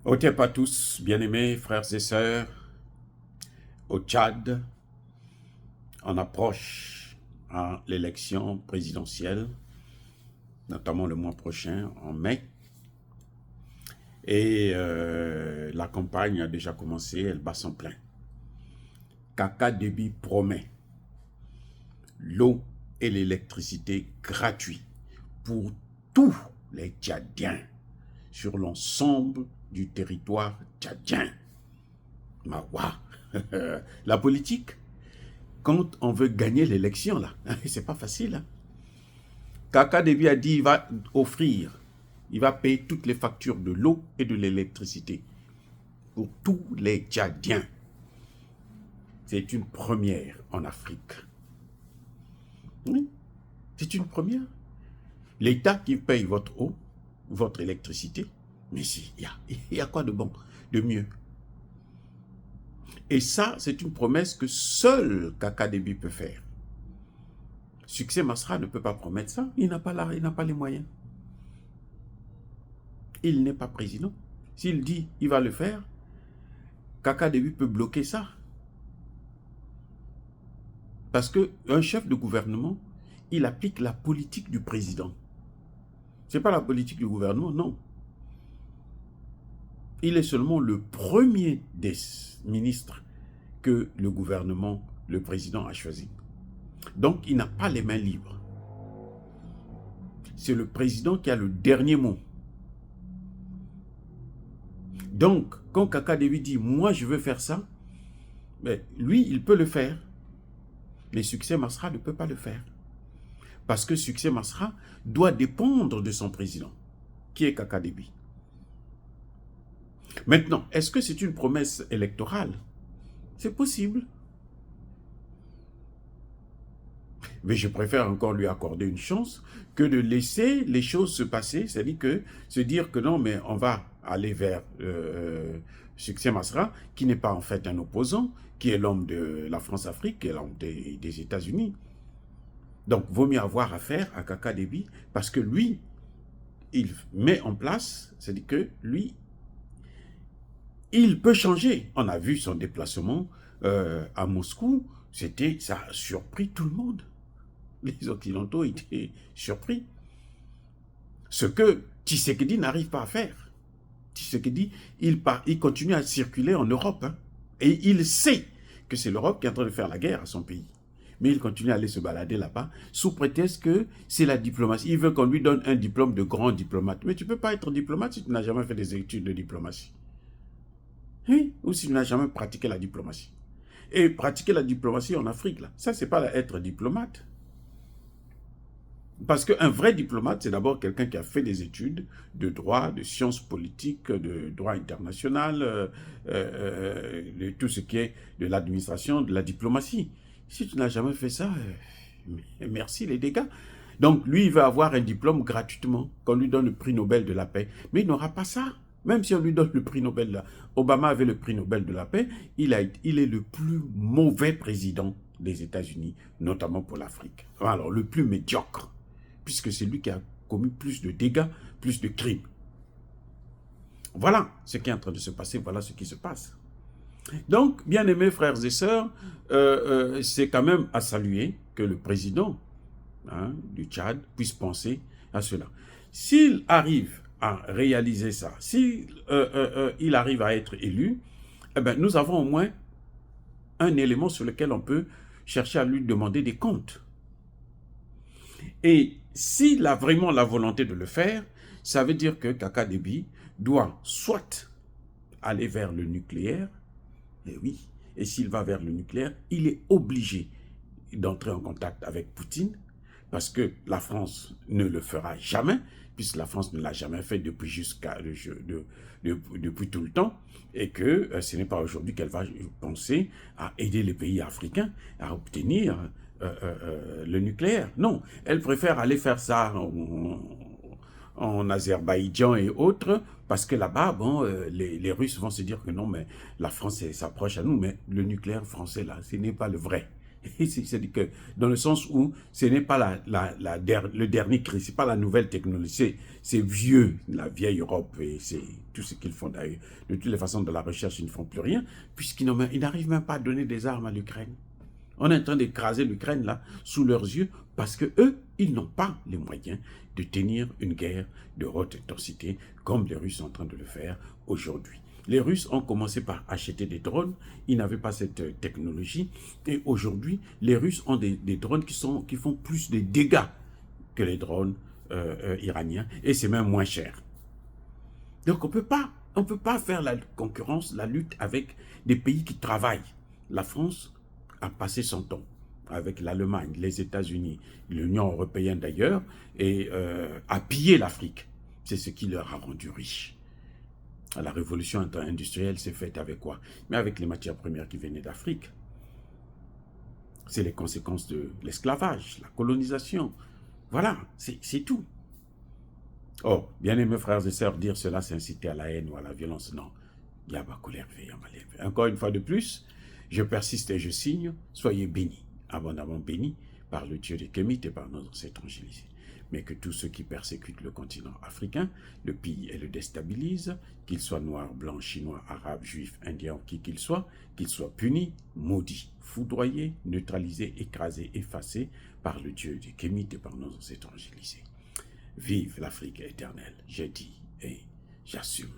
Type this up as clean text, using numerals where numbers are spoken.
Otep à tous, bien-aimés frères et sœurs, au Tchad, on approche à l'élection présidentielle, notamment le mois prochain, en mai. Et la campagne a déjà commencé, elle bat son plein. Kaka Déby promet l'eau et l'électricité gratuits pour tous les Tchadiens sur l'ensemble du territoire tchadien. Mawa. La politique, quand on veut gagner l'élection, là, c'est pas facile. Hein. Kaka Déby a dit qu'il va offrir, il va payer toutes les factures de l'eau et de l'électricité pour tous les Tchadiens. C'est une première en Afrique. Oui, c'est une première. L'État qui paye votre eau, votre électricité, mais il y a quoi de bon, de mieux? Et ça, c'est une promesse que seul Kaka Déby peut faire. Succès Masra ne peut pas promettre ça. Il n'a pas les moyens. Il n'est pas président. S'il dit il va le faire, Kaka Déby peut bloquer ça. Parce qu'un chef de gouvernement, il applique la politique du président. Ce n'est pas la politique du gouvernement, non. Il est seulement le premier des ministres que le gouvernement, le président a choisi. Donc, il n'a pas les mains libres. C'est le président qui a le dernier mot. Donc, quand Kaka Déby dit « moi, je veux faire ça », mais lui, il peut le faire. Mais Succès Masra ne peut pas le faire. Parce que Succès Masra doit dépendre de son président, qui est Kaka Déby. Maintenant, est-ce que c'est une promesse électorale? C'est possible. Mais je préfère encore lui accorder une chance que de laisser les choses se passer, c'est-à-dire que se dire que non, mais on va aller vers Succès Masra, qui n'est pas en fait un opposant, qui est l'homme de la France-Afrique, qui est l'homme des États-Unis. Donc, vaut mieux avoir affaire à Kaka Déby, parce que lui, il met en place, c'est-à-dire que lui, il peut changer. On a vu son déplacement à Moscou, ça a surpris tout le monde. Les Occidentaux étaient surpris. Ce que Tshisekedi n'arrive pas à faire. Tshisekedi, il continue à circuler en Europe. Hein, et il sait que c'est l'Europe qui est en train de faire la guerre à son pays. Mais il continue à aller se balader là-bas, sous prétexte que c'est la diplomatie. Il veut qu'on lui donne un diplôme de grand diplomate. Mais tu ne peux pas être diplomate si tu n'as jamais fait des études de diplomatie. Oui, ou si tu n'as jamais pratiqué la diplomatie. Et pratiquer la diplomatie en Afrique, là, ça, c'est pas être diplomate. Parce qu'un vrai diplomate, c'est d'abord quelqu'un qui a fait des études de droit, de sciences politiques, de droit international, de tout ce qui est de l'administration, de la diplomatie. Si tu n'as jamais fait ça, merci les dégâts. Donc lui, il veut avoir un diplôme gratuitement, qu'on lui donne le prix Nobel de la paix. Mais il n'aura pas ça. Même si on lui donne le prix Nobel, là. Obama avait le prix Nobel de la paix, il est le plus mauvais président des États-Unis, notamment pour l'Afrique. Alors, le plus médiocre, puisque c'est lui qui a commis plus de dégâts, plus de crimes. Voilà ce qui est en train de se passer, voilà ce qui se passe. Donc, bien aimés frères et sœurs, c'est quand même à saluer que le président du Tchad puisse penser à cela. S'il arrive à réaliser ça, s'il arrive à être élu, eh ben, nous avons au moins un élément sur lequel on peut chercher à lui demander des comptes. Et s'il a vraiment la volonté de le faire, ça veut dire que Kaka Déby doit soit aller vers le nucléaire, et oui, et s'il va vers le nucléaire, il est obligé d'entrer en contact avec Poutine, parce que la France ne le fera jamais, puisque la France ne l'a jamais fait depuis depuis tout le temps, et que ce n'est pas aujourd'hui qu'elle va penser à aider les pays africains à obtenir le nucléaire. Non, elle préfère aller faire ça en Azerbaïdjan et autres, parce que là-bas, bon, les Russes vont se dire que non, mais la France s'approche à nous, mais le nucléaire français, là, ce n'est pas le vrai. C'est-à-dire que dans le sens où ce n'est pas le dernier cri, ce n'est pas la nouvelle technologie, c'est vieux, la vieille Europe, et c'est tout ce qu'ils font d'ailleurs. De toutes les façons, de la recherche, ils ne font plus rien, puisqu'ils n'arrivent même pas à donner des armes à l'Ukraine. On est en train d'écraser l'Ukraine là, sous leurs yeux, parce que eux, ils n'ont pas les moyens de tenir une guerre de haute intensité, comme les Russes sont en train de le faire aujourd'hui. Les Russes ont commencé par acheter des drones, ils n'avaient pas cette technologie, et aujourd'hui, les Russes ont des drones qui font plus de dégâts que les drones iraniens, et c'est même moins cher. Donc on ne peut pas faire la concurrence, la lutte avec des pays qui travaillent. La France a passé son temps avec l'Allemagne, les États-Unis, l'Union européenne d'ailleurs, et a pillé l'Afrique. C'est ce qui leur a rendu riches. La révolution industrielle s'est faite avec quoi? Mais avec les matières premières qui venaient d'Afrique. C'est les conséquences de l'esclavage, la colonisation. Voilà, c'est tout. Oh, bien-aimés frères et sœurs, dire cela, c'est inciter à la haine ou à la violence. Non. Encore une fois de plus, je persiste et je signe, soyez bénis, abondamment bénis par le Dieu des Kémites et par nos ancêtres angélisés. Mais que tous ceux qui persécutent le continent africain, le pillent et le déstabilisent, qu'ils soient noirs, blancs, chinois, arabes, juifs, indiens, qui qu'ils soient punis, maudits, foudroyés, neutralisés, écrasés, effacés par le Dieu des Kémites et par nos ancêtres angélisés. Vive l'Afrique éternelle, j'ai dit et j'assume.